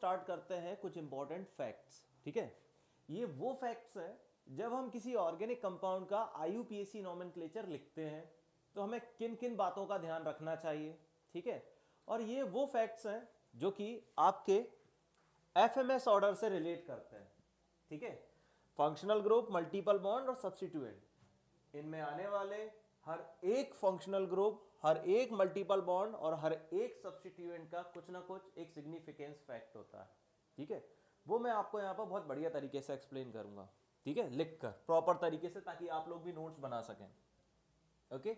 Start करते हैं कुछ इंपॉर्टेंट फैक्ट्स। ठीक है, ये वो फैक्ट्स हैं जब हम किसी ऑर्गेनिक कंपाउंड का आईयूपीएसी नोमेनक्लेचर लिखते हैं तो हमें किन किन बातों का ध्यान रखना चाहिए। ठीक है, और ये वो फैक्ट्स हैं जो कि आपके एफएमएस ऑर्डर से रिलेट करते हैं। ठीक है, फंक्शनल ग्रुप, मल्टीपल बॉन्ड और सब्स्टिट्यूएंट, इनमें आने वाले हर एक फंक्शनल ग्रुप, हर एक मल्टीपल बॉन्ड और हर एक सब्स्टिट्यूएंट का कुछ ना कुछ एक सिग्निफिकेंस फैक्ट होता है। ठीक है, वो मैं आपको यहाँ पर बहुत बढ़िया तरीके से एक्सप्लेन करूंगा। ठीक है, लिखकर प्रॉपर तरीके से, ताकि आप लोग भी नोट्स बना सकें। ओके,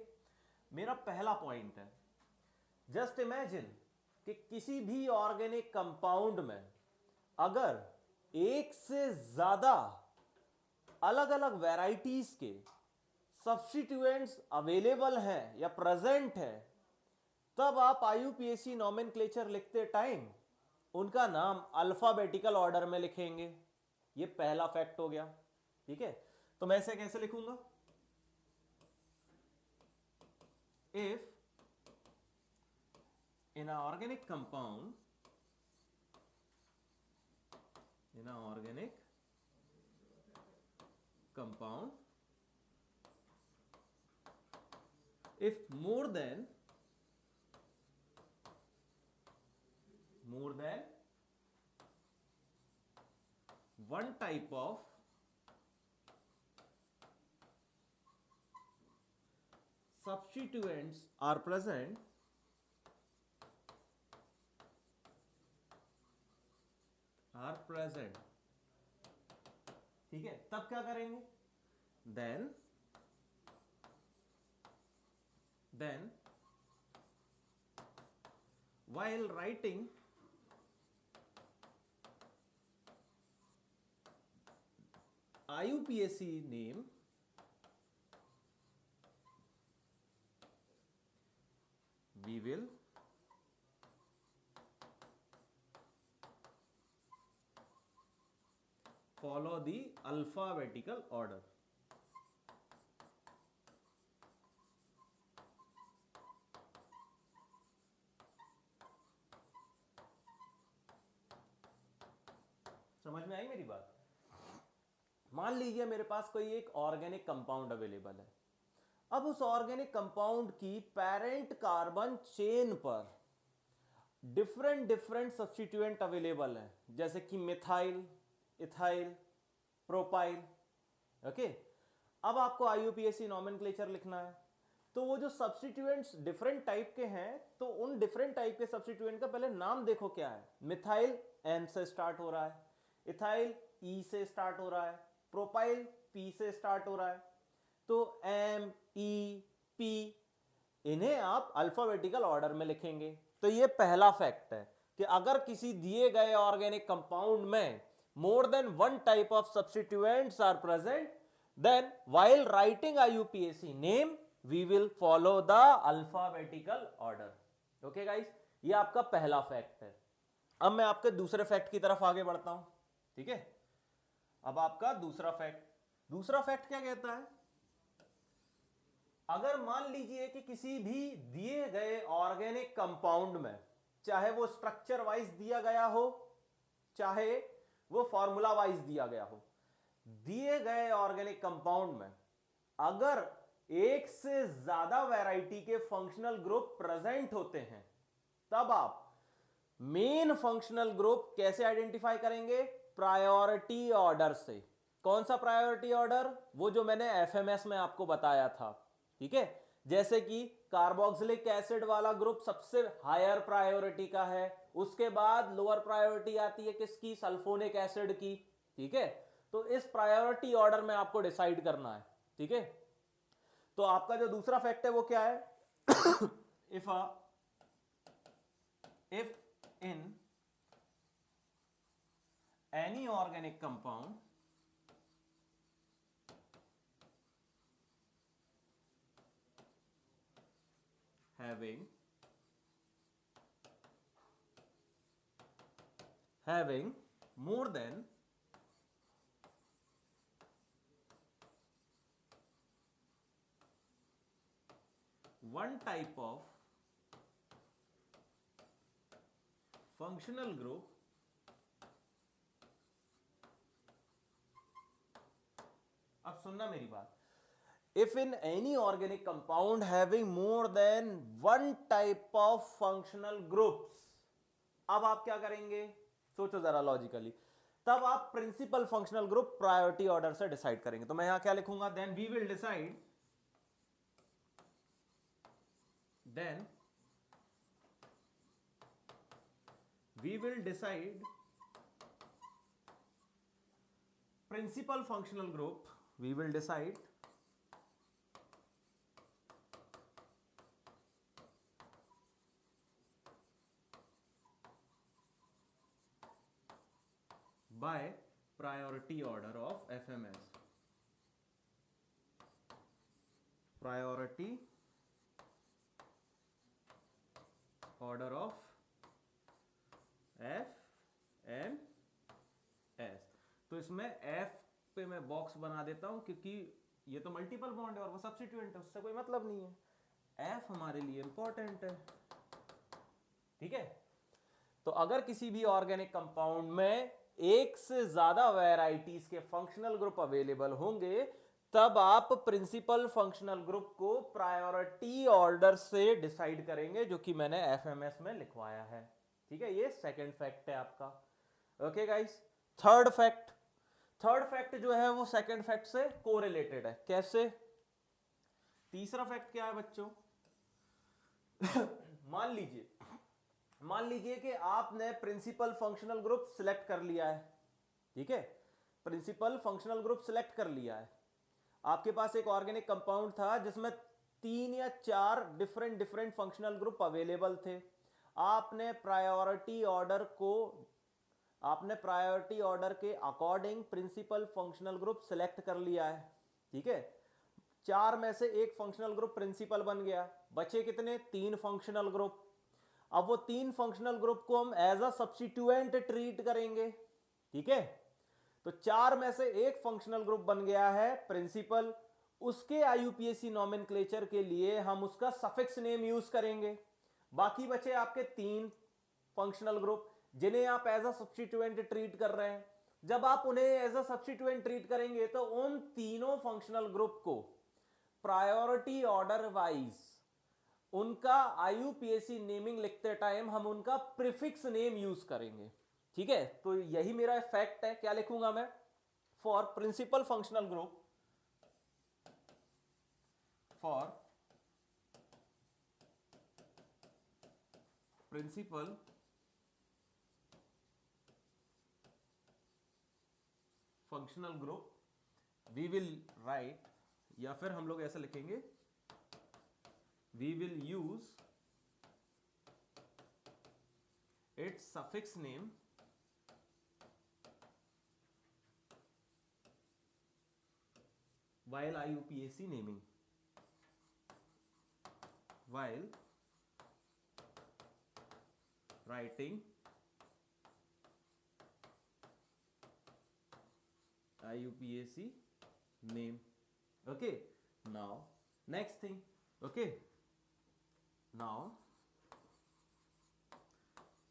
मेरा पहला पॉइंट है, जस्ट इमेजिन कि किसी भी ऑर्गेनिक कंपाउंड में अगर एक से ज्यादा अलग अलग वैरायटीज के सब्स्टिट्यूएंट्स अवेलेबल हैं या प्रेजेंट है, तब आप आईयूपीएसी नोमेनक्लेचर लिखते टाइम उनका नाम अल्फाबेटिकल ऑर्डर में लिखेंगे। ये पहला फैक्ट हो गया। ठीक है, तो मैं इसे कैसे लिखूंगा? If in an organic compound, if more than one type of substituents are present, ठीक है, तब क्या करेंगे? then while writing IUPAC name, we will follow the alphabetical order. समझ में आई मेरी बात? मान लीजिए मेरे पास कोई एक ऑर्गेनिक कंपाउंड अवेलेबल है। अब उस ऑर्गेनिक कंपाउंड की पेरेंट कार्बन चेन पर डिफरेंट सब्स्टिट्यूएंट अवेलेबल है, जैसे कि मिथाइल, इथाइल, प्रोपाइल। ओके, अब आपको आईयूपीएसी नोमेनक्लेचर लिखना है, तो वो जो सब्स्टिट्यूएंट्स डिफरेंट टाइप के हैं, तो उन डिफरेंट टाइप के सब्स्टिट्यूएंट का पहले नाम देखो क्या है। मिथाइल एम से स्टार्ट हो रहा है, इथाइल ई से स्टार्ट हो रहा है, प्रोपाइल पी से स्टार्ट हो रहा है। तो एम, ई, पी, इन्हें आप अल्फाबेटिकल ऑर्डर में लिखेंगे। तो ये पहला फैक्ट है कि अगर किसी दिए गए ऑर्गेनिक कंपाउंड में more than one type of substituents are present, then while writing IUPAC name we will follow the alphabetical order. Okay guys, ये आपका पहला फैक्ट है। अब मैं आपके दूसरे फैक्ट की तरफ आगे बढ़ता हूं। ठीक है, अब आपका दूसरा फैक्ट क्या कहता है? अगर मान लीजिए कि किसी भी दिए गए ऑर्गेनिक कंपाउंड में, चाहे वो स्ट्रक्चर वाइज दिया गया हो, चाहे वो फॉर्मूला वाइज दिया गया हो, दिए गए ऑर्गेनिक कंपाउंड में अगर एक से ज्यादा वैरायटी के फंक्शनल ग्रुप प्रेजेंट होते हैं, तब आप मेन फंक्शनल ग्रुप कैसे आइडेंटिफाई करेंगे? प्रायोरिटी ऑर्डर से। कौन सा प्रायोरिटी ऑर्डर? वो जो मैंने एफएमएस में आपको बताया था। ठीक है, जैसे कि कार्बोक्सिलिक एसिड वाला ग्रुप सबसे हायर प्रायोरिटी का है, उसके बाद लोअर प्रायोरिटी आती है किसकी? सल्फोनिक एसिड की। ठीक है, तो इस प्रायोरिटी ऑर्डर में आपको डिसाइड करना है। ठीक है, तो आपका जो दूसरा फैक्ट है वो क्या है? if in any organic compound having more than one type of functional group सुनना मेरी बात, if in any organic compound having more than one type of functional groups, अब आप क्या करेंगे, सोचो जरा लॉजिकली, तब आप principal functional group priority order से डिसाइड करेंगे। तो मैं यहां क्या लिखूंगा, then we will decide, then we will decide principal functional group, we will decide by priority order of FMS, priority order of FMS। तो इसमें F पे मैं बॉक्स बना देता हूं क्योंकि ये तो मल्टीपल बॉन्ड है और वो सब्स्टिट्यूएंट है, उससे कोई मतलब नहीं है, F हमारे लिए इंपॉर्टेंट है, ठीक है। तो अगर किसी भी ऑर्गेनिक कंपाउंड में एक से ज्यादा वैरायटीज के फंक्शनल ग्रुप अवेलेबल होंगे, तब आप प्रिंसिपल फंक्शनल ग्रुप को प्रायोरिटी ऑर्डर से डिसाइड करेंगे, जो कि मैंने एफएमएस में लिखवाया है, ठीक है। ये सेकंड फैक्ट है आपका। ओके गाइस, थर्ड फैक्ट जो है वो सेकंड फैक्ट से कोरिलेटेड है। कैसे? तीसरा फैक्ट क्या है बच्चों? मान लीजिए कि आपने प्रिंसिपल फंक्शनल ग्रुप सिलेक्ट कर लिया है, ठीक है, प्रिंसिपल फंक्शनल ग्रुप सिलेक्ट कर लिया है। आपके पास एक ऑर्गेनिक कंपाउंड था जिसमें 3 या 4 डिफरेंट फंक्शनल ग्रुप अवेलेबल थे। आपने प्रायोरिटी ऑर्डर के according principal functional group select कर लिया है, ठीक है। 4 में से एक फंक्शनल ग्रुप प्रिंसिपल बन गया, बचे कितने? 3 फंक्शनल ग्रुप। अब वो 3 फंक्शनल ग्रुप को हम एज अ सब्स्टिट्यूएंट ट्रीट करेंगे, ठीक है। तो 4 में से एक फंक्शनल ग्रुप बन गया है प्रिंसिपल, उसके आईयूपीएसी नोमेनक्लेचर के लिए हम उसका सफिक्स नेम यूज करेंगे। बाकी बचे आपके 3 फंक्शनल ग्रुप जिन्हें आप एज अ सब्स्टिट्यूएंट ट्रीट कर रहे हैं। जब आप उन्हें एज अ सब्स्टिट्यूएंट ट्रीट करेंगे तो उन तीनों फंक्शनल ग्रुप को प्रायोरिटी ऑर्डर वाइज उनका आईयूपीएसी नेमिंग लिखते टाइम हम उनका प्रीफिक्स नेम यूज करेंगे, ठीक है। तो यही मेरा फैक्ट है। क्या लिखूंगा मैं? For principal functional group, for principal functional group we will write, या फिर हम लोग ऐसा लिखेंगे, we will use its suffix name while IUPAC naming, while writing IUPAC name। Okay, now next thing, okay, now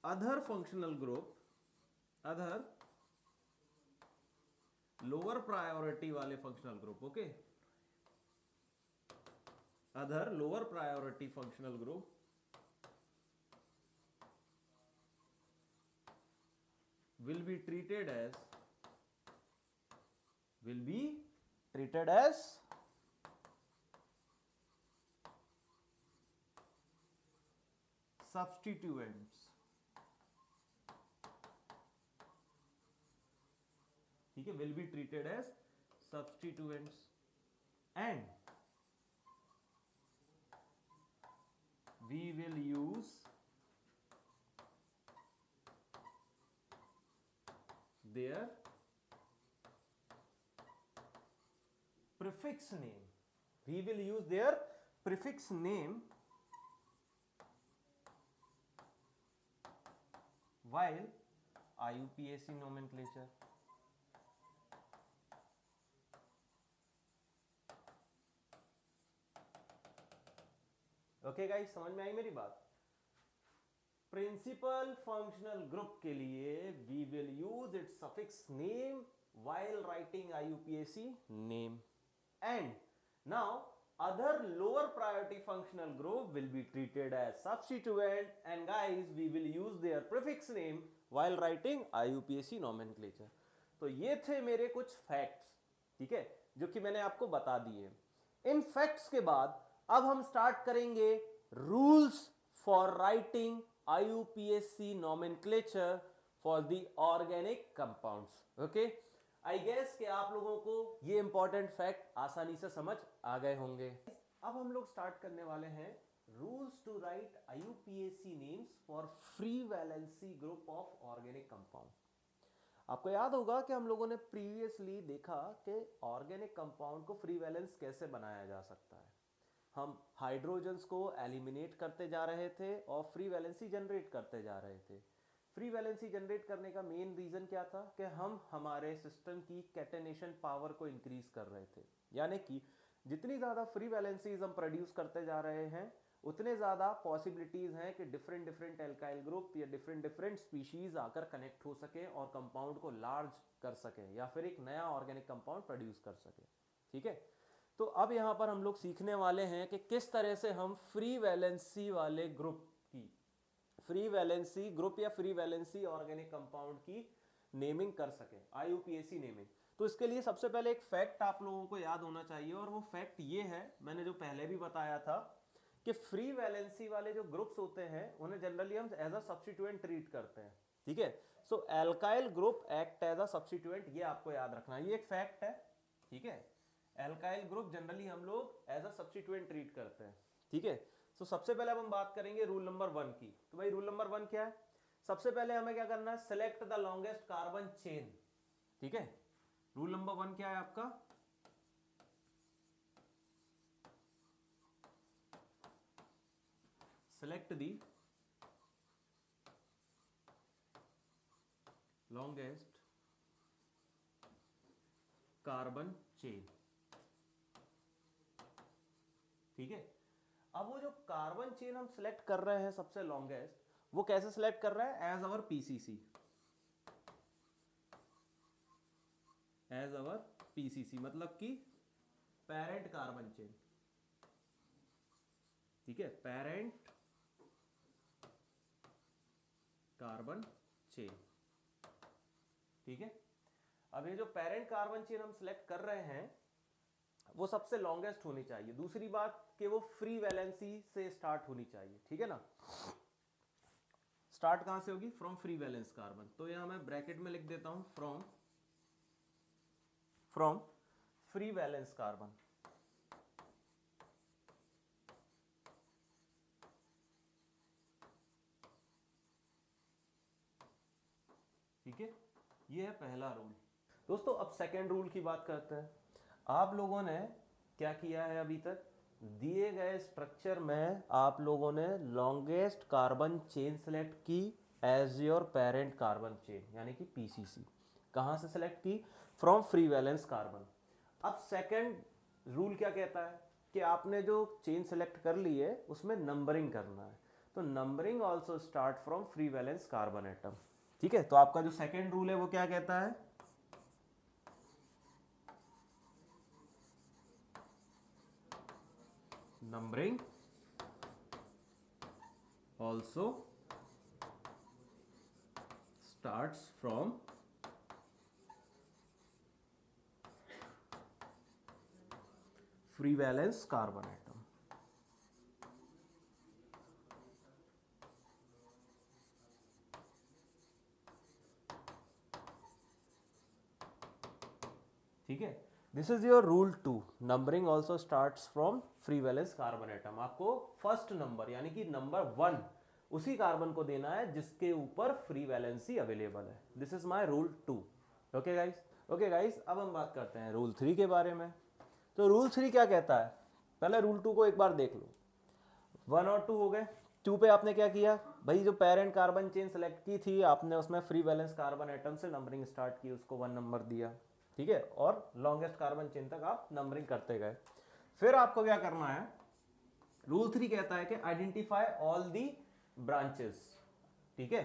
other functional group, other lower priority वाले functional group, okay, other lower priority functional group will be treated as substituents, ठीक है, will be treated as substituents and we will use their prefix name, we will use their prefix name while IUPAC nomenclature। Okay guys, समझ में आई मेरी बात? Principal functional group के लिए we will use its suffix name while writing IUPAC name, and now other lower priority functional group will be treated as substituent, and guys we will use their prefix name while writing IUPAC nomenclature. तो ये थे मेरे कुछ facts, ठीक है, जो कि मैंने आपको बता दिए। इन फैक्ट्स के बाद अब हम स्टार्ट करेंगे rules for writing IUPAC nomenclature for the organic compounds. Okay, I guess कि आप लोगों को ये इंपॉर्टेंट फैक्ट आसानी से समझ आ गए होंगे। अब हम लोग स्टार्ट करने वाले हैं rules to write IUPAC names for free valency group of organic compound. आपको याद होगा कि हम लोगों ने प्रीवियसली देखा कि ऑर्गेनिक कंपाउंड को फ्री वैलेंस कैसे बनाया जा सकता है। हम हाइड्रोजन्स को एलिमिनेट करते जा रहे थे और फ्री वैलेंसी जनरेट करते जा रहे थे। फ्री वैलेंसी जनरेट करने का मेन रीजन क्या था कि हम हमारे सिस्टम की कैटेनेशन पावर को इंक्रीज कर रहे थे, यानी कि जितनी ज़्यादा फ्री वैलेंसीज हम प्रोड्यूस करते जा रहे हैं उतने ज़्यादा पॉसिबिलिटीज़ हैं कि डिफरेंट डिफरेंट एल्काइल ग्रुप या डिफरेंट डिफरेंट स्पीशीज़ आकर कनेक्ट हो सके और कंपाउंड को लार्ज कर सके या फिर एक नया ऑर्गेनिक कंपाउंड प्रोड्यूस कर सके। ठीक है, तो अब यहाँ पर हम लोग सीखने वाले हैं कि किस तरह से हम फ्री वैलेंसी वाले ग्रुप की, फ्री वैलेंसी ग्रुप या फ्री वैलेंसी ऑर्गेनिक कंपाउंड की नेमिंग कर सके, IUPAC नेमिंग। तो इसके लिए सबसे पहले एक फैक्ट आप लोगों को याद होना चाहिए, और वो फैक्ट ये है, मैंने जो पहले भी बताया था कि फ्री वैलेंसी वाले जो ग्रुप्स होते हैं उन्हें जनरली हम एज अ सब्स्टिट्यूएंट ट्रीट करते हैं। ठीक है, so alkyl group act as a substituent, ये आपको याद रखना है, ये एक फैक्ट है। ठीक है, एल्काइल ग्रुप जनरली हम लोग एज अ सब्स्टिट्यूएंट ट्रीट करते हैं। ठीक है, तो सबसे पहले अब हम बात करेंगे रूल नंबर 1 की। तो भाई रूल नंबर 1 क्या है? सबसे पहले हमें क्या करना है, select the longest carbon chain. ठीक है, रूल नंबर 1 क्या है आपका? Select the longest carbon chain. ठीक है, अब वो जो कार्बन चेन हम सिलेक्ट कर रहे हैं सबसे लॉन्गेस्ट, वो कैसे सिलेक्ट कर रहे हैं? As our PCC, as our PCC मतलब कि पेरेंट कार्बन चेन। ठीक है, पेरेंट कार्बन चेन। ठीक है, अब ये जो पेरेंट कार्बन चेन हम सिलेक्ट कर रहे हैं वो सबसे लॉन्गेस्ट होनी चाहिए। दूसरी बात कि वो फ्री वैलेंसी से स्टार्ट होनी चाहिए। ठीक है ना, स्टार्ट कहां से होगी? From free valence carbon. तो यहां मैं ब्रैकेट में लिख देता हूं फ्रॉम फ्री वैलेंस कार्बन। ठीक है, ये है पहला रूल। दोस्तों अब सेकेंड रूल की बात करते हैं। आप लोगों ने क्या किया है अभी तक? दिए गए स्ट्रक्चर में आप लोगों ने लॉन्गेस्ट कार्बन चेन सेलेक्ट की as your parent carbon chain, यानी कि PCC। कहां से सेलेक्ट की? From free valence carbon. अब सेकेंड रूल क्या कहता है कि आपने जो चेन सेलेक्ट कर ली है उसमें नंबरिंग करना है। तो numbering also start from free valence carbon atom. ठीक है, तो आपका जो सेकेंड रूल है वो क्या कहता है? numbering also starts from free valence carbon atom। ठीक है, this is your rule 2, numbering also starts from free valence carbon atom. आपको फर्स्ट नंबर यानी कि नंबर 1 उसी कार्बन को देना है जिसके ऊपर फ्री वैलेंसी अवेलेबल है। This is my rule 2। Okay guys, okay guys, अब हम बात करते हैं रूल 3 के बारे में। तो रूल 3 क्या कहता है? पहले रूल 2 को एक बार देख लो। 1 और 2 हो गए। 2 पे आपने क्या किया भाई? जो पेरेंट कार्बन चेन सेलेक्ट की थी आपने, उसमें फ्री वैलेंस कार्बन एटम से नंबरिंग स्टार्ट की, उसको 1 नंबर दिया। ठीक है, और लॉन्गेस्ट कार्बन चेन तक आप नंबरिंग करते गए। फिर आपको क्या करना है? रूल 3 कहता है कि आइडेंटिफाई ऑल दी ब्रांचेस। ठीक है,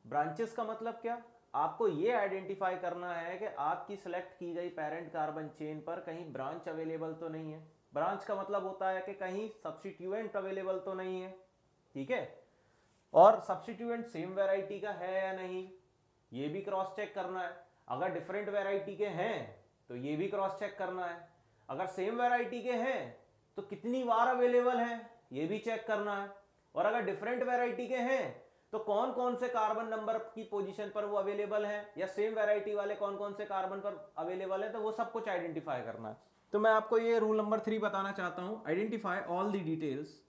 ब्रांचेस का मतलब क्या? आपको ये आइडेंटिफाई करना है कि आपकी सिलेक्ट की गई पेरेंट कार्बन चेन पर कहीं ब्रांच अवेलेबल तो नहीं है। ब्रांच का मतलब होता है कि कहीं सब्स्टिट्यूएंट अवेलेबल तो नहीं है, ठीक है। और सब्स्टिट्यूएंट सेम वैरायटी का है या नहीं, ये भी क्रॉस चेक करना है। अगर डिफरेंट वैरायटी के हैं तो ये भी क्रॉस चेक करना है। अगर सेम वैरायटी के हैं तो कितनी बार अवेलेबल है, ये भी चेक करना है। और अगर डिफरेंट वैरायटी के हैं तो कौन कौन से कार्बन नंबर की पोजीशन पर वो अवेलेबल है, या सेम वैरायटी वाले कौन कौन से कार्बन पर अवेलेबल है, तो वो सब कुछ आइडेंटिफाई करना है। तो मैं आपको ये रूल नंबर 3 बताना चाहता हूं, identify all the details,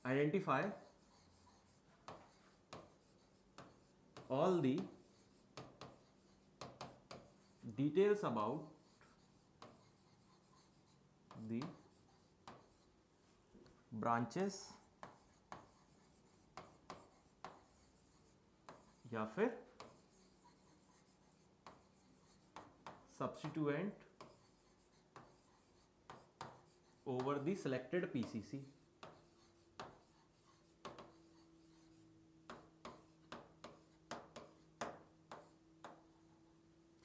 identify all the details about the branches या फिर substituent over the selected PCC।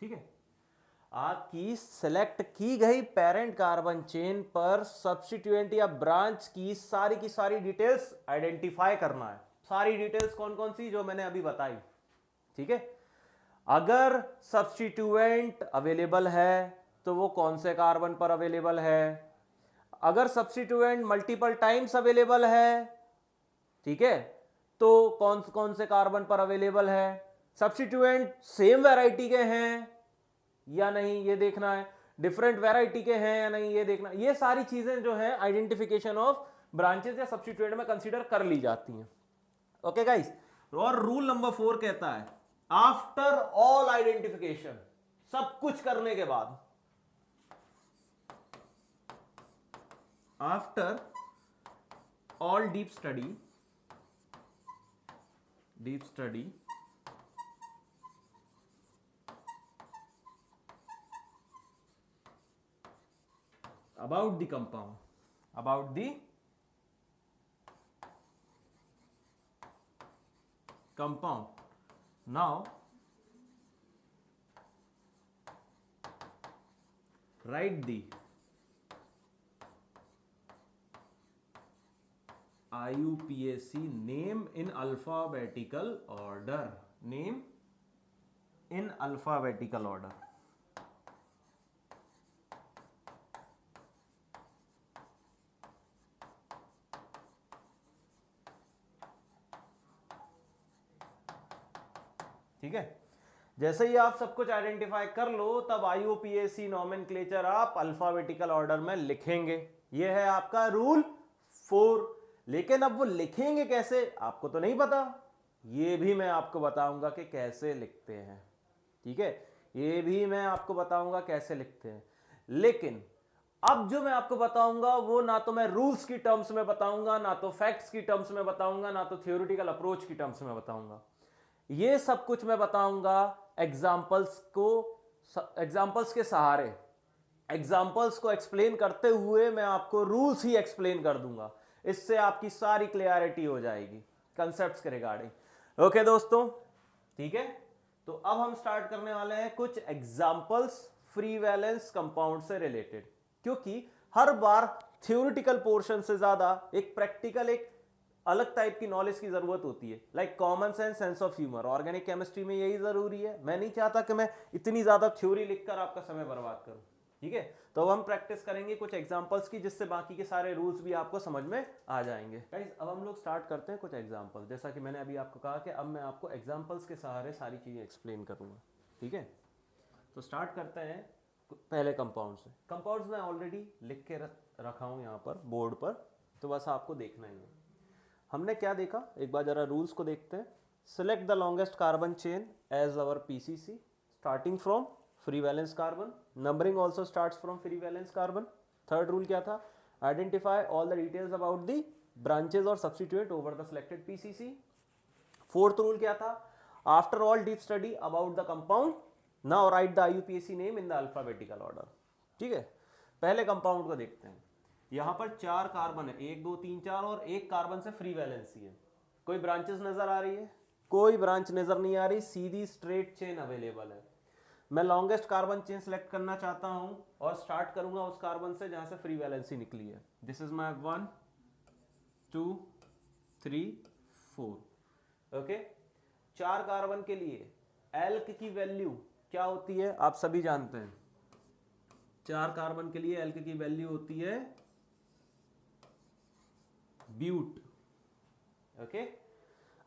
ठीक है, आपकी सेलेक्ट की गई पेरेंट कार्बन चेन पर सब्स्टिट्यूएंट या ब्रांच की सारी डिटेल्स आइडेंटिफाई करना है। सारी डिटेल्स कौन कौन सी, जो मैंने अभी बताई, ठीक है। अगर सब्स्टिट्यूएंट अवेलेबल है तो वो कौन से कार्बन पर अवेलेबल है, अगर सब्स्टिट्यूएंट मल्टीपल टाइम्स अवेलेबल है, ठीक है, तो कौन कौन से कार्बन पर अवेलेबल है, सब्स्टिट्यूएंट सेम वैरायटी के हैं या नहीं ये देखना है, डिफरेंट वैरायटी के हैं या नहीं ये देखना। ये सारी चीजें जो है आइडेंटिफिकेशन ऑफ ब्रांचेस या सब्स्टिट्यूएंट में कंसीडर कर ली जाती हैं। ओके गाइस, और रूल नंबर 4 कहता है आफ्टर ऑल आइडेंटिफिकेशन, सब कुछ करने के बाद, after all deep study about the compound, now write the IUPAC name in alphabetical order, name in alphabetical order। ठीक है, जैसे ही आप सब कुछ आइडेंटिफाई कर लो तब IUPAC नॉमेनक्लेचर आप अल्फाबेटिकल ऑर्डर में लिखेंगे। ये है आपका रूल 4। लेकिन अब वो लिखेंगे कैसे आपको तो नहीं पता, ये भी मैं आपको बताऊंगा कि कैसे लिखते हैं, ठीक है, ये भी मैं आपको बताऊंगा कैसे लिखते हैं। लेकिन अब जो मैं आपको बताऊंगा वो ना तो मैं रूल्स की टर्म्स में बताऊंगा, ना तो फैक्ट्स की टर्म्स में बताऊंगा, ना तो थ्योरेटिकल अप्रोच की टर्म्स में बताऊंगा। ये सब कुछ मैं बताऊंगा एग्जाम्पल्स के सहारे। एग्जाम्पल्स को एक्सप्लेन करते हुए मैं आपको रूल्स ही एक्सप्लेन कर दूंगा, इससे आपकी सारी क्लियरिटी हो जाएगी कंसेप्ट्स के रिगार्डिंग। ओके दोस्तों, ठीक है, तो अब हम स्टार्ट करने वाले हैं कुछ एग्जाम्पल्स फ्री वैलेंस कंपाउंड से रिलेटेड, क्योंकि हर बार थ्योरेटिकल पोर्शन से ज्यादा एक प्रैक्टिकल, एक अलग टाइप की नॉलेज की जरूरत होती है, like common sense, sense of humour. Organic chemistry में यही जरूरी है। मैं नहीं चाहता कि मैं इतनी ज्यादा थ्योरी लिखकर आपका समय बर्बाद करूं, ठीक है। तो अब हम प्रैक्टिस करेंगे कुछ एग्जांपल्स की, जिससे बाकी के सारे रूल्स भी आपको समझ में आ जाएंगे। गाइस, अब हम लोग स्टार्ट करते हैं कुछ एग्जांपल। जैसा कि मैंने अभी आपको कहा कि अब मैं आपको एग्जांपल्स के सहारे सारी चीजें एक्सप्लेन करूंगा, ठीक है। तो स्टार्ट करते हैं पहले कंपाउंड से। कंपाउंड्स मैं ऑलरेडी लिख के रखा हूं यहाँ पर बोर्ड पर, तो बस आपको देखना ही है। हमने क्या देखा, एक बार जरा रूल्स को देखते हैं। Select the longest carbon chain as our PCC starting from free valence carbon, numbering also starts from free valence carbon. Third rule क्या था, identify all the details about the branches और substituent over the selected PCC। Fourth rule क्या था, after all deep study about the compound now write the IUPAC name in the alphabetical order, ठीक है। पहले compound को देखते हैं। यहां पर 4 कार्बन है, 1 2 3 4, और एक कार्बन से फ्री वैलेंसी है। कोई ब्रांचेस नजर आ रही है? कोई ब्रांच नजर नहीं आ रही, सीधी स्ट्रेट चेन अवेलेबल है। मैं लॉन्गेस्ट कार्बन चेन सेलेक्ट करना चाहता हूं और स्टार्ट करूंगा उस कार्बन से जहां से फ्री वैलेंसी निकली है। This is my 1 2 3 4। Okay, 4 carbon के लिए एल्क की वैल्यू क्या होती है आप सभी जानते हैं। 4 कार्बन के लिए एल्क की वैल्यू होती है ब्यूट। ओके,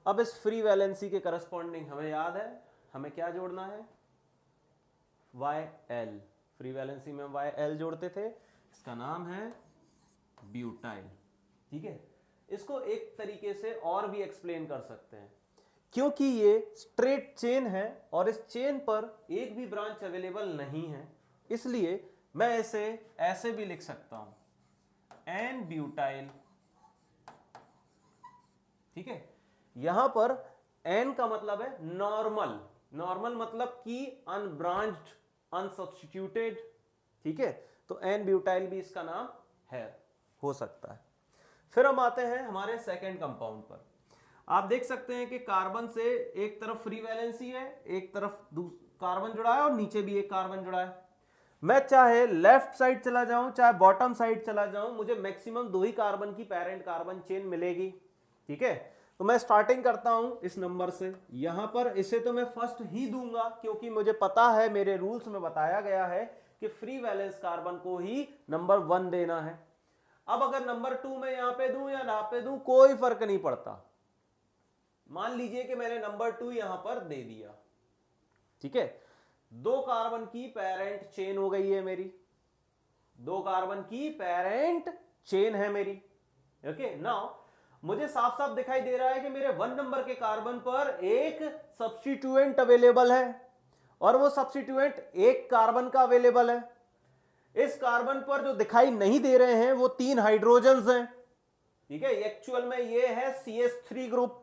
अब इस फ्री वैलेंसी के करस्पॉन्डिंग हमें याद है हमें क्या जोड़ना है, YL। फ्री वैलेंसी में YL जोड़ते थे, इसका नाम है ब्यूटाइल। ठीक है, इसको एक तरीके से और भी एक्सप्लेन कर सकते हैं, क्योंकि ये स्ट्रेट चेन है और इस चेन पर एक भी ब्रांच अवेलेबल नहीं है, इसलिए मैं इसे ऐसे भी लिख सकता हूं एन ब्यूटाइल। ठीक है, यहां पर एन का मतलब है नॉर्मल, नॉर्मल मतलब कि अनब्रांच्ड, अनसब्स्टिट्यूटेड। ठीक है, तो एन ब्यूटाइल भी इसका नाम है, हो सकता है। फिर हम आते हैं हमारे सेकेंड कंपाउंड पर। आप देख सकते हैं कि कार्बन से एक तरफ फ्री वैलेंसी है, एक तरफ कार्बन जुड़ा है और नीचे भी एक कार्बन जुड़ा है। मैं चाहे लेफ्ट साइड चला जाऊं चाहे बॉटम साइड चला जाऊं, मुझे मैक्सिमम 2 ही कार्बन की पेरेंट कार्बन चेन मिलेगी। ठीक है, तो मैं स्टार्टिंग करता हूं इस नंबर से। यहां पर इसे तो मैं फर्स्ट ही दूंगा क्योंकि मुझे पता है, मेरे रूल्स में बताया गया है कि फ्री वैलेंस कार्बन को ही नंबर 1 देना है। अब अगर नंबर 2 मैं यहां पे दूं या ना पे दूं कोई फर्क नहीं पड़ता। मान लीजिए कि मैंने नंबर 2 यहां पर दे दिया। ठीक है, 2 कार्बन की पेरेंट चेन हो गई है मेरी, 2 कार्बन की पेरेंट चेन है मेरी। ओके, नाउ मुझे साफ साफ दिखाई दे रहा है कि मेरे 1 नंबर के कार्बन पर एक सब्स्टिट्यूएंट अवेलेबल है और वो सब्स्टिट्यूएंट एक कार्बन का अवेलेबल है। इस कार्बन पर जो दिखाई नहीं दे रहे हैं वो 3 हाइड्रोजन्स हैं। ठीक है, एक्चुअल में ये है CH3 ग्रुप।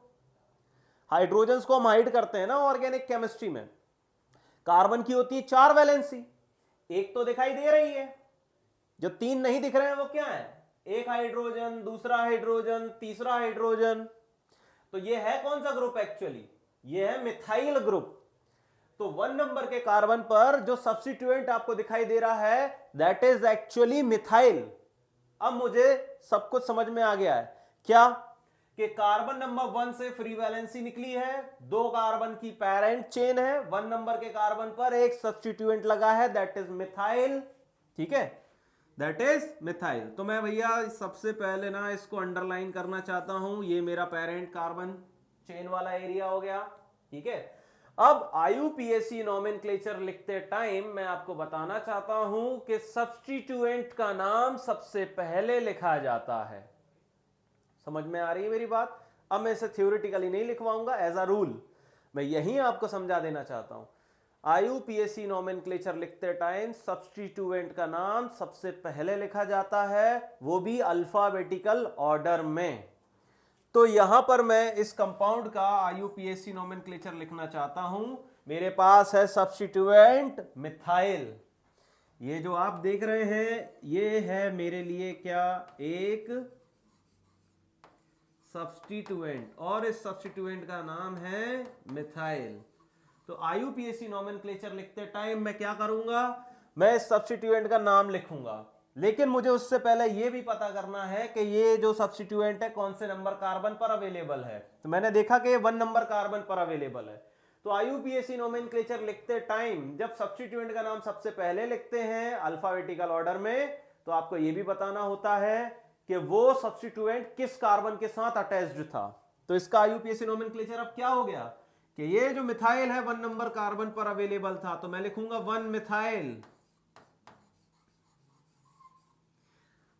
हाइड्रोजन्स को हम हाइड करते हैं ना ऑर्गेनिक केमिस्ट्री में। कार्बन की होती है 4 वैलेंसी, एक तो दिखाई दे रही है, जो 3 नहीं दिख रहे हैं वो क्या है, एक हाइड्रोजन, दूसरा हाइड्रोजन, तीसरा हाइड्रोजन। तो ये है कौन सा ग्रुप, एक्चुअली ये है मिथाइल ग्रुप। तो 1 नंबर के कार्बन पर जो सब्स्टिट्यूएंट आपको दिखाई दे रहा है दैट इज एक्चुअली मिथाइल। अब मुझे सब कुछ समझ में आ गया है क्या, कि कार्बन नंबर 1 से फ्री वैलेंसी निकली है, 2 कार्बन की पेरेंट चेन है, 1 नंबर के कार्बन पर एक सब्स्टिट्यूएंट लगा है दैट इज मिथाइल। ठीक है, दैट इज मिथाइल। तो मैं भैया सबसे पहले ना इसको अंडरलाइन करना चाहता हूं, ये मेरा पेरेंट कार्बन चेन वाला एरिया हो गया। ठीक है, अब IUPAC नोमेनक्लेचर लिखते टाइम मैं आपको बताना चाहता हूं कि सब्स्टिट्यूएंट का नाम सबसे पहले लिखा जाता है। समझ में आ रही है मेरी बात? अब मैं इसे थ्योरेटिकली नहीं लिखवाऊंगा, एज अ रूल मैं यही आपको समझा देना चाहता हूं। IUPAC नोमेनक्लेचर लिखते टाइम सब्स्टिट्यूएंट का नाम सबसे पहले लिखा जाता है, वो भी अल्फाबेटिकल ऑर्डर में। तो यहां पर मैं इस कंपाउंड का IUPAC नोमेनक्लेचर लिखना चाहता हूं। मेरे पास है सब्स्टिट्यूएंट मिथाइल। ये जो आप देख रहे हैं ये है मेरे लिए क्या, एक सब्स्टिट्यूएंट, और इस सब्स्टिट्यूएंट का नाम है मिथाइल। तो IUPAC नोमेनक्लेचर लिखते टाइम मैं क्या करूंगा, मैं इस सब्स्टिट्यूएंट का नाम लिखूंगा, लेकिन मुझे उससे पहले यह भी पता करना है कि ये जो सब्स्टिट्यूएंट है कौन से नंबर कार्बन पर अवेलेबल है। तो मैंने देखा कि 1 नंबर कार्बन पर अवेलेबल है। तो IUPAC नोमेनक्लेचर लिखते टाइम जब सब्स्टिट्यूएंट का नाम सबसे पहले लिखते हैं अल्फाबेटिकल ऑर्डर में, तो आपको यह भी बताना होता है कि वो सब्स्टिट्यूएंट किस कार्बन के साथ अटैच्ड था। तो इसका IUPAC नोमेनक्लेचर अब क्या हो गया कि ये जो मिथाइल है 1 नंबर कार्बन पर अवेलेबल था, तो मैं लिखूंगा 1 मिथाइल।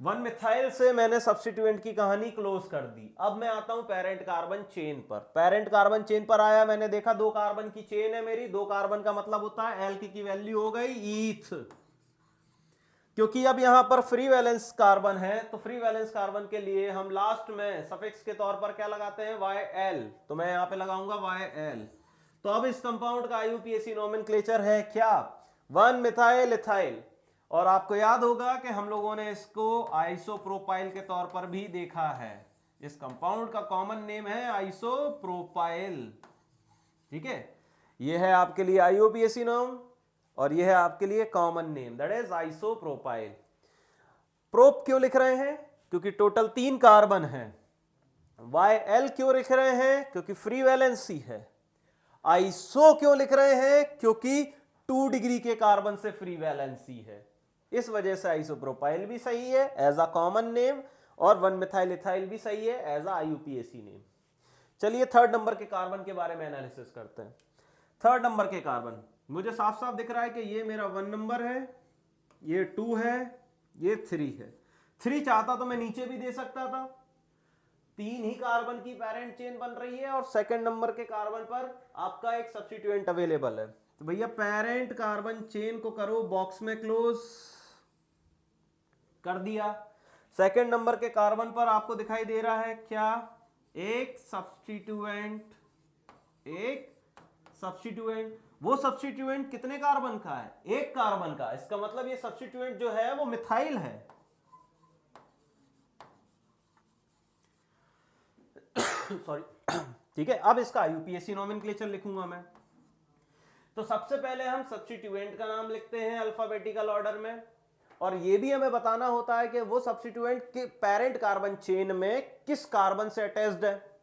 1 मिथाइल से मैंने सब्स्टिट्यूएंट की कहानी क्लोज कर दी। अब मैं आता हूं पेरेंट कार्बन चेन पर। पेरेंट कार्बन चेन पर आया, मैंने देखा 2 कार्बन की चेन है मेरी, 2 कार्बन का मतलब होता है एल्क की वैल्यू हो गई ईथ। क्योंकि अब यहां पर फ्री वैलेंस कार्बन है, तो फ्री वैलेंस कार्बन के लिए हम लास्ट में सफिक्स के तौर पर क्या लगाते हैं, YL। तो मैं यहां पे लगाऊंगा YL। तो अब इस कंपाउंड का IUPAC नोमेनक्लेचर है क्या, 1 मिथाइल इथाइल। और आपको याद होगा कि हम लोगों ने इसको आइसोप्रोपाइल के तौर पर भी देखा है। इस कंपाउंड का कॉमन नेम है आइसोप्रोपाइल। ठीक है, ये है आपके लिए IUPAC नाम और ये है आपके लिए common name, that is isopropyl. Prop क्यों लिख रहे हैं? क्योंकि टोटल 3 कार्बन है। YL क्यों लिख रहे हैं? क्योंकि फ्री वैलेंसी है। आइसो क्यों लिख रहे हैं? क्योंकि 2 डिग्री के कार्बन से फ्री वैलेंसी है। इस वजह से आइसोप्रोपाइल भी सही है एज अ कॉमन नेम और 1-मिथाइल इथाइल भी सही है एज अ IUPAC नेम। चलिए थर्ड नंबर के कार्बन के बारे में एनालिसिस करते हैं। थर्ड नंबर के कार्बन मुझे साफ साफ दिख रहा है कि ये मेरा 1 नंबर है, ये 2 है, ये 3 है। 3 चाहता तो मैं नीचे भी दे सकता था। 3 ही कार्बन की पैरेंट चेन बन रही है और सेकंड नंबर के कार्बन पर आपका एक सब्स्टिट्यूएंट अवेलेबल है। तो भैया पैरेंट कार्बन चेन को करो बॉक्स में क्लोज कर दिया। सेकंड नंबर के कार्बन पर आपको दिखाई दे रहा है क्या? एक सब्स्टिट्यूएंट, एक सब्स्टिट्यूएंट। वो सब्स्टिट्यूएंट कितने कार्बन का है? 1 कार्बन का। इसका मतलब ये सब्स्टिट्यूएंट जो है वो मिथाइल है। सॉरी ठीक है, अब इसका IUPAC नोमेनक्लेचर लिखूंगा मैं। तो सबसे पहले हम सब्स्टिट्यूएंट का नाम लिखते हैं अल्फाबेटिकल ऑर्डर में, और ये भी हमें बताना होता है कि वो सब्स्टिट्यूएंट के पेरेंट कार्बन चेन में किस कार्बन से अटैच्ड है।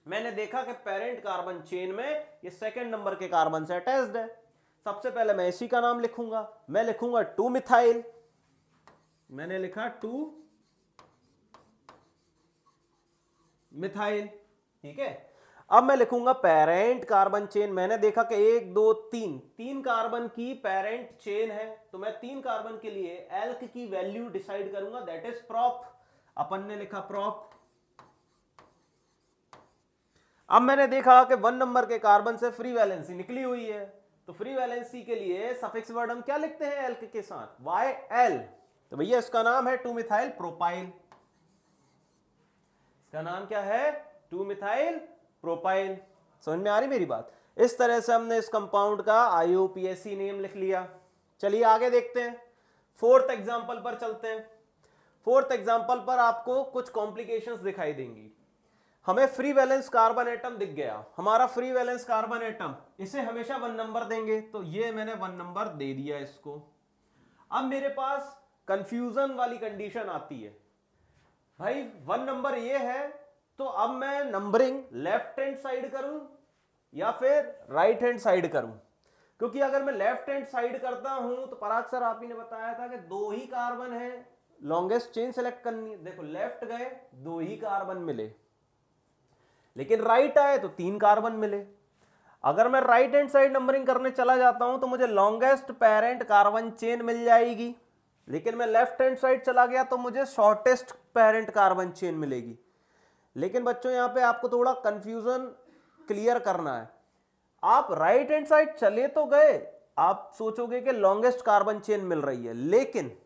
मैंने देखा कि पेरेंट कार्बन चेन में ये सेकंड नंबर के कार्बन से अटैच्ड है। सबसे पहले मैं इसी का नाम लिखूंगा, मैं लिखूंगा 2-मिथाइल। मैंने लिखा 2-मिथाइल। ठीक है, अब मैं लिखूंगा पेरेंट कार्बन चेन। मैंने देखा कि 1 2 3 कार्बन की पेरेंट चेन है, तो मैं 3 कार्बन के लिए एल्क की वैल्यू डिसाइड करूंगा, दैट इज प्रॉप। अपन ने लिखा प्रॉप। अब मैंने देखा कि 1 नंबर के कार्बन से फ्री वैलेंसी निकली हुई है, तो फ्री वैलेंसी के लिए सफिक्स वर्ड हम क्या लिखते हैं एल्क के साथ? YL। तो भैया इसका नाम है 2-मिथाइल प्रोपाइल। इसका नाम क्या है? 2-मिथाइल प्रोपाइल। समझ में आ रही मेरी बात? इस तरह से हमने इस कंपाउंड का IUPAC नेम लिख लिया। चलिए आगे देखते हैं, फोर्थ एग्जांपल पर चलते हैं। फोर्थ एग्जांपल पर आपको कुछ कॉम्प्लिकेशंस दिखाई देंगी। हमें फ्री वैलेंस कार्बन एटम दिख गया, हमारा फ्री वैलेंस कार्बन एटम, इसे हमेशा 1 नंबर देंगे, तो ये मैंने 1 नंबर दे दिया इसको। अब मेरे पास कंफ्यूजन वाली कंडीशन आती है, भाई 1 नंबर ये है, तो अब मैं नंबरिंग लेफ्ट हैंड साइड करूं या फिर राइट हैंड साइड करूं? क्योंकि अगर मैं लेफ्ट हैंड साइड करता हूं तो पराग सर आप ही ने बताया था कि 2 ही कार्बन है, लॉन्गेस्ट चेन सेलेक्ट करनी है। देखो लेफ्ट गए 2 ही कार्बन मिले, लेकिन राइट आए तो 3 कार्बन मिले। अगर मैं राइट हैंड साइड नंबरिंग करने चला जाता हूं तो मुझे लॉन्गेस्ट पेरेंट कार्बन चेन मिल जाएगी, लेकिन मैं लेफ्ट हैंड साइड चला गया तो मुझे शॉर्टेस्ट पेरेंट कार्बन चेन मिलेगी। लेकिन बच्चों यहां पे आपको थोड़ा कंफ्यूजन क्लियर करना है। आप राइट हैंड साइड चले तो गए, आप सोचोगे कि लॉन्गेस्ट कार्बन चेन मिल रही है, लेकिन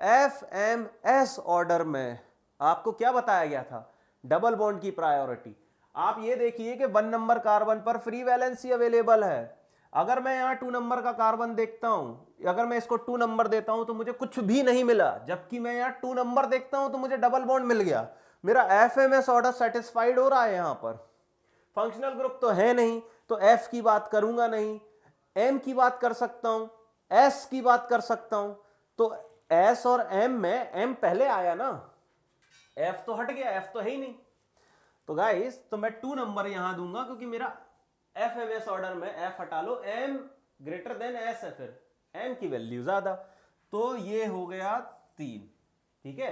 FMS ऑर्डर में आपको क्या बताया गया था? डबल बॉन्ड की प्रायोरिटी। आप ये देखिए कि 1 नंबर कार्बन पर फ्री वैलेंसी अवेलेबल है। अगर मैं यहाँ 2 नंबर का कार्बन देखता हूं, अगर मैं इसको 2 नंबर देता हूं तो मुझे कुछ भी नहीं मिला, जबकि मैं यहाँ 2 नंबर देखता हूं तो मुझे डबल बॉन्ड मिल गया। मेरा FMS ऑर्डर सेटिस्फाइड हो रहा है। यहाँ पर फंक्शनल ग्रुप तो है नहीं, तो F की बात करूंगा नहीं, M की बात कर सकता हूं, S की बात कर सकता हूं। तो S और M में M पहले आया ना, F तो हट गया, F तो है ही नहीं। तो गाइस तो मैं 2 नंबर यहां दूंगा, क्योंकि मेरा FMS ऑर्डर में F हटा लो, M ग्रेटर देन S है, फिर M की वैल्यू ज्यादा, तो ये हो गया 3। ठीक है,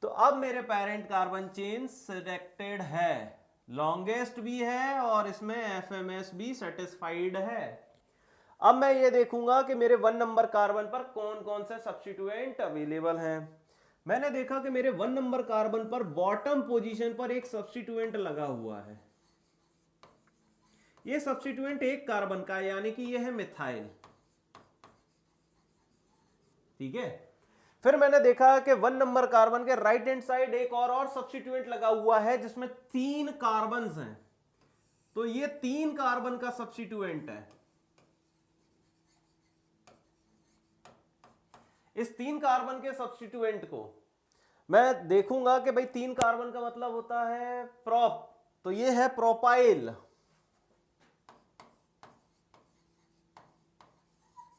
तो अब मेरे पेरेंट कार्बन चेन सिलेक्टेड है, लॉन्गेस्ट भी है और इसमें FMS भी सेटिस्फाइड है। अब मैं ये देखूंगा कि मेरे 1 नंबर कार्बन पर कौन कौन से सब्स्टिट्यूएंट अवेलेबल हैं। मैंने देखा कि मेरे 1 नंबर कार्बन पर बॉटम पोजीशन पर एक सब्स्टिट्यूएंट लगा हुआ है। ये सब्स्टिट्यूएंट 1 कार्बन का है, यानी कि ये है मिथाइल। ठीक है, फिर मैंने देखा कि 1 नंबर कार्बन के राइट हैंड साइड एक और सब्स्टिट्यूएंट लगा हुआ है जिसमें 3 कार्बन हैं, तो ये 3 कार्बन का सब्स्टिट्यूएंट है। इस 3 कार्बन के सब्स्टिट्यूएंट को मैं देखूंगा कि भाई 3 कार्बन का मतलब होता है प्रोप, तो ये है propyl,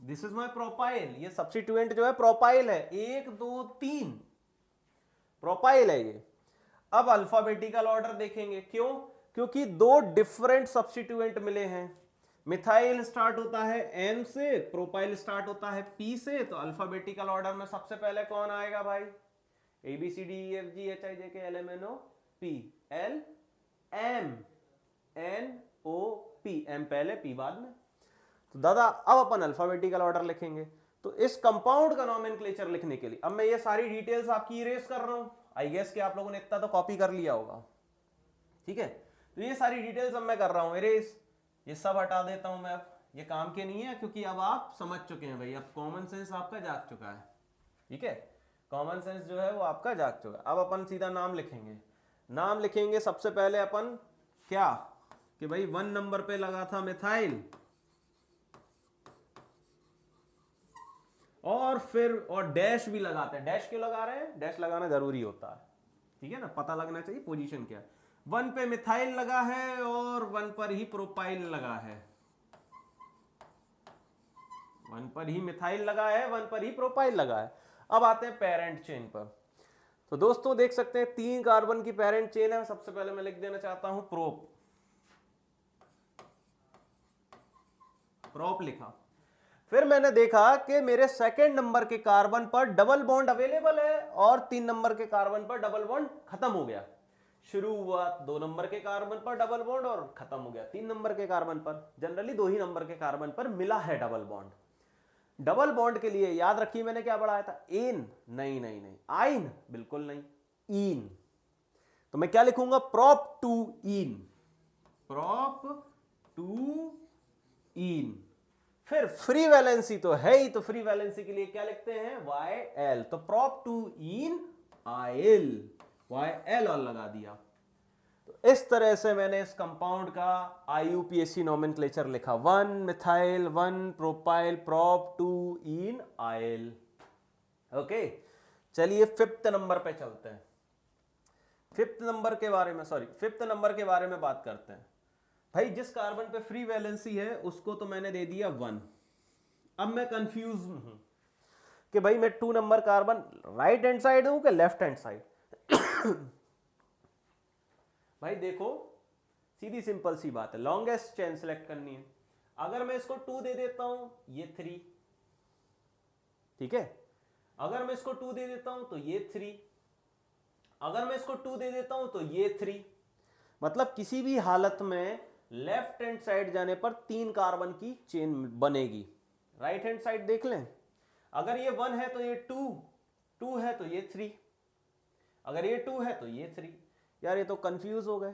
this is my propyl, ये सब्स्टिट्यूएंट जो है प्रोपाइल है, 1 2 3 प्रोपाइल है ये। अब अल्फाबेटिकल ऑर्डर देखेंगे, क्यों? क्योंकि 2 डिफरेंट सब्स्टिट्यूएंट मिले हैं। मिथाइल स्टार्ट होता है एन से, प्रोपाइल स्टार्ट होता है पी से, तो अल्फाबेटिकल ऑर्डर में सबसे पहले कौन आएगा भाई? A B C D E F G H I J K L M N O P, L M N O P, M पहले पी बाद में। तो दादा अब अपन अल्फाबेटिकल ऑर्डर लिखेंगे, तो इस कंपाउंड का नॉमेनक्लेचर लिखने के लिए अब मैं ये सारी डिटेल्स आपकी इरेज कर रहा हूं। आई गेस कि आप लोगों ने इतना तो कॉपी कर लिया होगा, ठीक है? तो ये सारी डिटेल्स अब मैं कर रहा हूं इरेज, ये सब हटा देता हूं मैं, अब ये काम के नहीं है, क्योंकि अब आप समझ चुके हैं भाई, अब कॉमन सेंस आपका जाग चुका है, ठीक है? कॉमन सेंस जो है वो आपका जाग चुका है। अब अपन सीधा नाम लिखेंगे। नाम लिखेंगे सबसे पहले अपन क्या, कि भाई 1 नंबर पे लगा था मिथाइल, और फिर और डैश भी लगाते हैं। डैश क्यों लगा रहे हैं? डैश लगाना जरूरी होता है, ठीक है ना, पता लगना चाहिए पोजीशन क्या है। 1 पे मिथाइल लगा है और 1 पर ही प्रोपाइल लगा है, 1 पर ही मिथाइल लगा है, 1 पर ही प्रोपाइल लगा है। अब आते हैं पेरेंट चेन पर। तो दोस्तों देख सकते हैं 3 कार्बन की पेरेंट चेन है। सबसे पहले मैं लिख देना चाहता हूं प्रोप, प्रोप लिखा। फिर मैंने देखा कि मेरे सेकंड नंबर के कार्बन पर डबल बॉन्ड अवेलेबल है और 3 नंबर के कार्बन पर डबल बॉन्ड खत्म हो गया। शुरू हुआ 2 नंबर के कार्बन पर डबल बॉन्ड और खत्म हो गया 3 नंबर के कार्बन पर। जनरली 2 ही नंबर के कार्बन पर मिला है डबल बॉन्ड। डबल बॉन्ड के लिए याद रखिए मैंने क्या बढ़ाया था? एन, नहीं नहीं नहीं, आइन बिल्कुल नहीं, इन। तो मैं क्या लिखूंगा? Prop two ene, prop two ene. फिर फ्री वैलेंसी तो है ही, तो फ्री वैलेंसी के लिए क्या लिखते हैं? वाई एल, तो prop two yn yl, Y L और लगा दिया। तो इस तरह से मैंने इस कंपाउंड का आईयूपीएसी नोमेनक्लेचर लिखा। 1 methyl, 1 propyl, prop two yn yl. Okay, चलिए 5th नंबर पे चलते हैं। 5th नंबर के बारे में, सॉरी 5th नंबर के बारे में बात करते हैं। भाई जिस कार्बन पे फ्री वैलेंसी है उसको तो मैंने दे दिया 1। अब मैं कंफ्यूज हूं कि भाई मैं 2 number carbon right hand side हूं कि लेफ्ट हैंड साइड। भाई देखो सीधी सिंपल सी बात है, लॉन्गेस्ट चेन सेलेक्ट करनी है। अगर मैं इसको 2 दे देता हूं ये 3, ठीक है? अगर मैं इसको 2 दे देता हूं तो ये 3, अगर मैं इसको 2 दे देता हूं तो ये 3। मतलब किसी भी हालत में लेफ्ट हैंड साइड जाने पर 3 कार्बन की चेन बनेगी। राइट हैंड साइड देख लें, अगर ये 1 है तो ये 2, 2 है तो ये 3, अगर ये 2 है तो ये 3। यार ये तो कंफ्यूज हो गए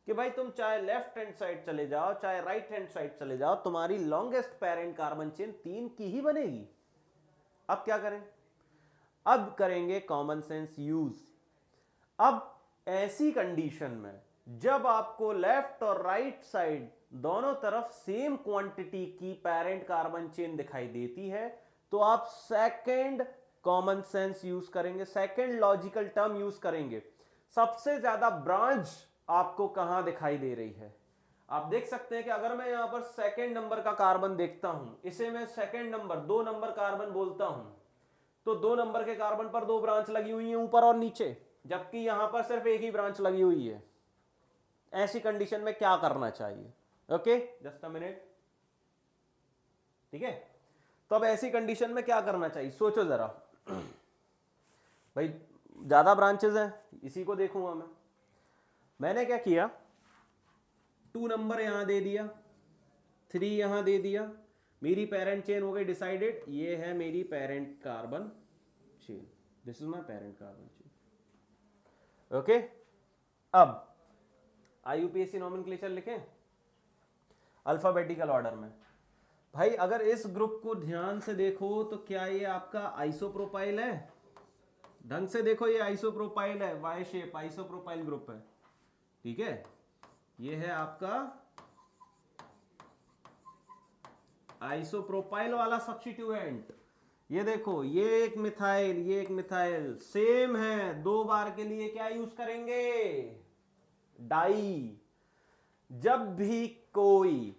कि भाई तुम चाहे लेफ्ट हैंड साइड चले जाओ चाहे राइट हैंड साइड चले जाओ, तुम्हारी लॉन्गेस्ट पेरेंट कार्बन चेन 3 की ही बनेगी। अब क्या करें? अब करेंगे कॉमन सेंस यूज। अब ऐसी कंडीशन में जब आपको लेफ्ट और राइट साइड दोनों तरफ सेम क्वांटिटी की पेरेंट कार्बन चेन दिखाई देती है, तो आप सेकंड कॉमन सेंस यूज करेंगे, सेकंड लॉजिकल टर्म यूज करेंगे। सबसे ज्यादा ब्रांच आपको कहां दिखाई दे रही है? आप देख सकते हैं कि अगर मैं यहां पर सेकंड नंबर का कार्बन देखता हूं, इसे मैं सेकंड नंबर 2 नंबर कार्बन बोलता हूं, तो 2 नंबर के कार्बन पर 2 ब्रांच लगी हुई है ऊपर और नीचे, जबकि यहां पर सिर्फ एक ही ब्रांच लगी हुई है। ऐसी कंडीशन में क्या करना चाहिए? ओके, जस्ट अ मिनट, ठीक है? तो अब ऐसी कंडीशन में क्या करना चाहिए सोचो जरा। भाई ज्यादा ब्रांचेस हैं, इसी को देखूंगा मैंने क्या किया, 2 नंबर यहां दे दिया, 3 यहां दे दिया, मेरी पेरेंट चेन हो गई डिसाइडेड। ये है मेरी parent carbon chain, this is my parent carbon chain. Okay, अब आईयूपीएसी नोमेनक्लेचर लिखें अल्फाबेटिकल ऑर्डर में। भाई अगर इस ग्रुप को ध्यान से देखो तो क्या ये आपका आइसोप्रोपाइल है? ढंग से देखो, ये आइसोप्रोपाइल है, वाई शेप आइसोप्रोपाइल ग्रुप है, ठीक है? ये है आपका आइसोप्रोपाइल वाला सब्स्टिट्यूएंट, ये देखो, ये एक मिथाइल, ये एक मिथाइल सेम है, 2 बार के लिए क्या यूज करेंगे? डाई। जब भी कोई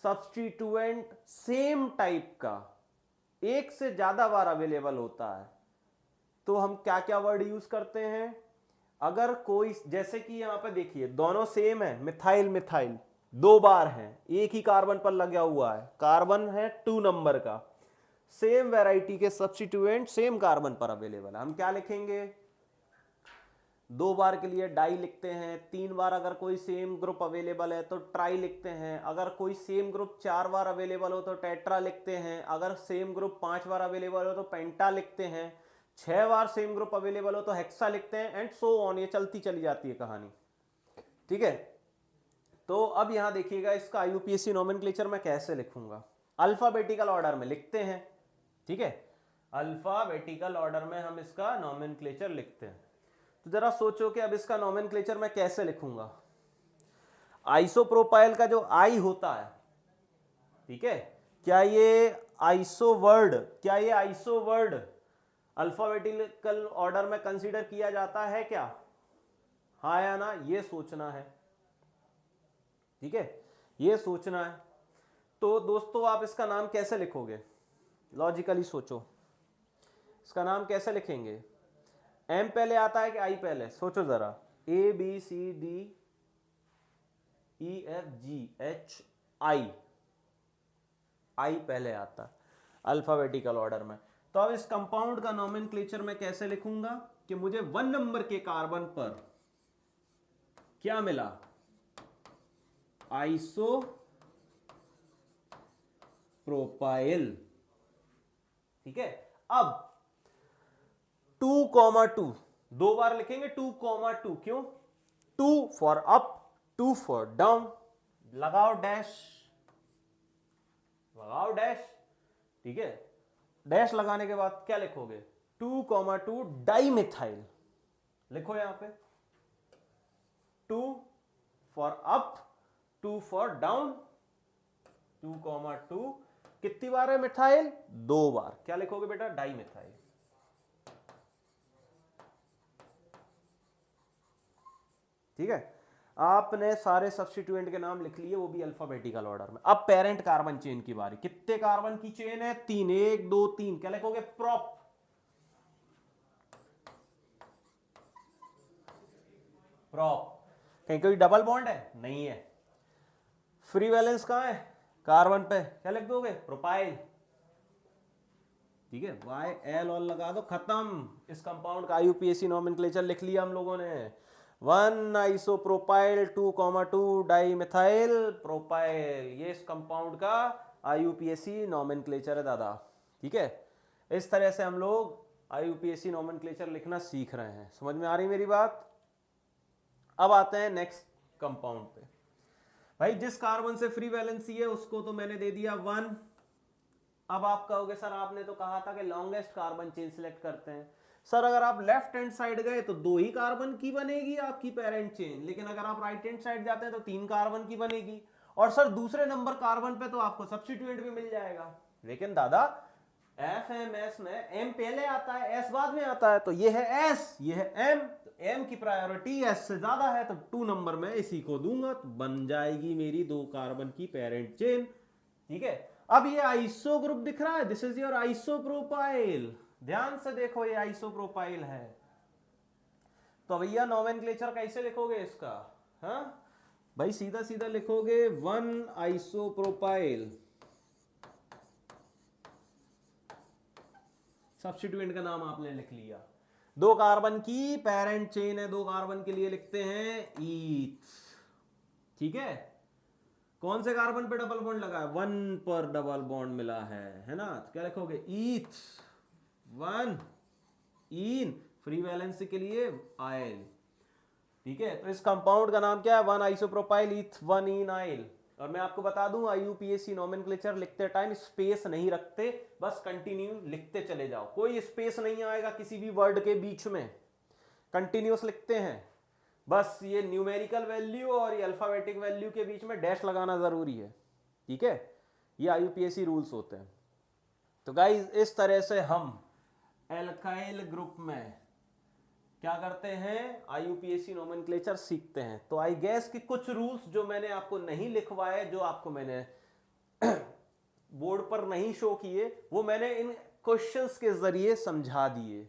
सब्स्टिट्यूएंट सेम टाइप का एक से ज्यादा बार अवेलेबल होता है तो हम क्या क्या वर्ड यूज करते हैं? अगर कोई, जैसे कि यहां पे देखिए दोनों सेम है, मिथाइल मिथाइल 2 बार हैं, एक ही कार्बन पर लगा हुआ है, कार्बन है 2 नंबर का, सेम वैरायटी के सब्स्टिट्यूएंट सेम कार्बन पर अवेलेबल है, हम क्या लिखेंगे? 2 बार के लिए डाई लिखते हैं, 3 बार अगर कोई सेम ग्रुप अवेलेबल है तो ट्राई लिखते हैं, अगर कोई सेम ग्रुप 4 बार अवेलेबल हो तो टेट्रा लिखते हैं, अगर सेम ग्रुप 5 बार अवेलेबल हो तो पेंटा लिखते हैं, 6 बार सेम ग्रुप अवेलेबल हो तो हेक्सा लिखते हैं, एंड सो ऑन, ये चलती चली जाती है कहानी। ठीक है, तो अब यहां देखिएगा इसका आईयूपीएसी नोमेनक्लेचर मैं कैसे लिखूंगा। अल्फाबेटिकल ऑर्डर में लिखते हैं, ठीक है, अल्फाबेटिकल ऑर्डर में हम इसका नोमेनक्लेचर लिखते हैं। तो जरा सोचो कि अब इसका नोमेनक्लेचर मैं कैसे लिखूंगा। आइसोप्रोपाइल का जो आई होता है, ठीक है, क्या ये आइसो वर्ड अल्फाबेटिकल ऑर्डर में कंसीडर किया जाता है क्या? हाँ या ना, ये सोचना है, ठीक है, ये सोचना है। तो दोस्तों आप इसका नाम कैसे लिखोगे? लॉजिकली सोचो, इसका नाम कैसे लिखेंगे? एम पहले आता है कि आई पहले? सोचो जरा, A B C D E F G H I, I पहले आता अल्फाबेटिकल ऑर्डर में। तो अब इस कंपाउंड का नोमेनक्लेचर मैं कैसे लिखूंगा कि मुझे 1 नंबर के कार्बन पर क्या मिला? आइसो प्रोपाइल, ठीक है। अब 2,2 2 बार लिखेंगे, 2,2 क्यों? 2 फॉर अप, 2 फॉर डाउन, लगाओ डैश, लगाओ डैश, ठीक है। डैश लगाने के बाद क्या लिखोगे? 2,2 डाइमिथाइल लिखो यहां पे, 2 फॉर अप, 2 फॉर डाउन, 2,2 कितनी बार है मिथाइल? 2 बार। क्या लिखोगे बेटा? डाइमिथाइल। ठीक है, आपने सारे सब्स्टिट्यूएंट के नाम लिख लिए, वो भी अल्फाबेटिकल ऑर्डर में। अब पेरेंट कार्बन चेन की बारी। कितने कार्बन की चेन है? 3, 1 2 3। क्या लिखोगे? प्रोप। प्रोप। कहीं कोई डबल बॉन्ड है? नहीं है। फ्री वैलेंस कहां है? कार्बन पे। क्या लिख दोगे? प्रोपाइल, ठीक है, वाई एल ऑल लगा दो, खत्म। इस कंपाउंड का आईयूपीएसी नोमेनक्लेचर लिख लिया हम लोगों ने। 1 आइसोप्रोपाइल, 2,2 डाइमिथाइल प्रोपाइल, ये इस कंपाउंड का आईयूपीएसी नोमेनक्लेचर है दादा, ठीक है। इस तरह से हम लोग आईयूपीएसी नोमेनक्लेचर लिखना सीख रहे हैं। समझ में आ रही मेरी बात? अब आते हैं नेक्स्ट कंपाउंड पे। भाई जिस कार्बन से फ्री वैलेंसी है उसको तो मैंने दे दिया 1। अब आप कहोगे सर आपने तो कहा था कि लॉन्गेस्ट कार्बन चेन सिलेक्ट करते हैं। सर अगर आप लेफ्ट हैंड साइड गए तो 2 ही कार्बन की बनेगी आपकी पेरेंट चेन, लेकिन अगर आप राइट हैंड साइड जाते हैं तो 3 कार्बन की बनेगी। और सर दूसरे नंबर कार्बन पे तो आपको सब्स्टिट्यूएंट भी मिल जाएगा। लेकिन दादा एफएमएस में एम पहले आता है, एस बाद में आता है, तो ये है एस, ये है एम, तो एम की प्रायोरिटी एस से ज्यादा है, तो 2 नंबर में इसी को दूंगा, तो बन जाएगी मेरी 2 कार्बन की पेरेंट चेन, ठीक है। अब ये आइसो ग्रुप दिख रहा है, दिस इज योर आइसोप्रोपाइल। ध्यान से देखो, ये आइसोप्रोपाइल है। तो भैया नोमेनक्लेचर कैसे लिखोगे इसका? हाँ भाई सीधा सीधा लिखोगे 1 आइसोप्रोपाइल, सब्स्टिट्यूएंट का नाम आपने लिख लिया। 2 कार्बन की पेरेंट चेन है, 2 कार्बन के लिए लिखते हैं ईथ, ठीक है। कौन से कार्बन पे डबल बॉन्ड लगा है? 1 पर डबल बॉन्ड मिला है ना, तो क्या लिखोगे? ईथ 1 इन, फ्री वैलेंसी के लिए आयल, ठीक है। तो इस कंपाउंड का नाम क्या है? 1 आइसोप्रोपाइल ईथ 1 इन आयल। और मैं आपको बता दूं आईयूपीएसी नोमेनक्लेचर लिखते टाइम स्पेस नहीं रखते, बस कंटिन्यू लिखते चले जाओ, कोई स्पेस नहीं आएगा किसी भी वर्ड के बीच में, कंटिन्यूअस लिखते हैं। बस ये न्यूमेरिकल वैल्यू और ये अल्फाबेटिक वैल्यू के बीच में डैश लगाना जरूरी है, ठीक है। ये आईयूपीएसी रूल्स होते हैं, तो गाइज इस तरह से हम एल्काइल ग्रुप में क्या करते हैं, आईयूपीएसी नोमेनक्लेचर सीखते हैं। तो आई गेस कि कुछ रूल्स जो मैंने आपको नहीं लिखवाए, जो आपको मैंने बोर्ड पर नहीं शो किए, वो मैंने इन क्वेश्चंस के जरिए समझा दिए।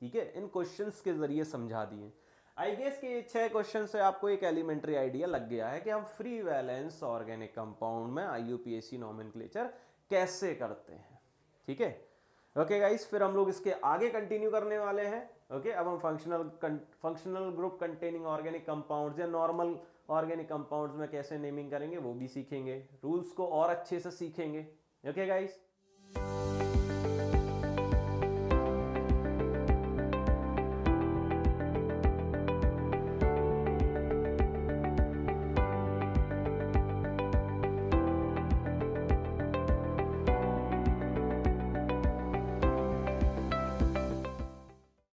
ठीक है, इन क्वेश्चंस के जरिए समझा दिए। आई गेस कि 6 क्वेश्चन से आपको एक एलिमेंट्री आइडिया लग गया है कि हम फ्री वैलेंस ऑर्गेनिक कंपाउंड में आईयूपीएसी नोमेनक्लेचर कैसे करते हैं। ठीक है, ओके गाइस, फिर हम लोग इसके आगे कंटिन्यू करने वाले हैं। ओके, अब हम functional group containing organic compounds या नॉर्मल ऑर्गेनिक कंपाउंड्स में कैसे नेमिंग करेंगे वो भी सीखेंगे, रूल्स को और अच्छे से सीखेंगे। Okay guys.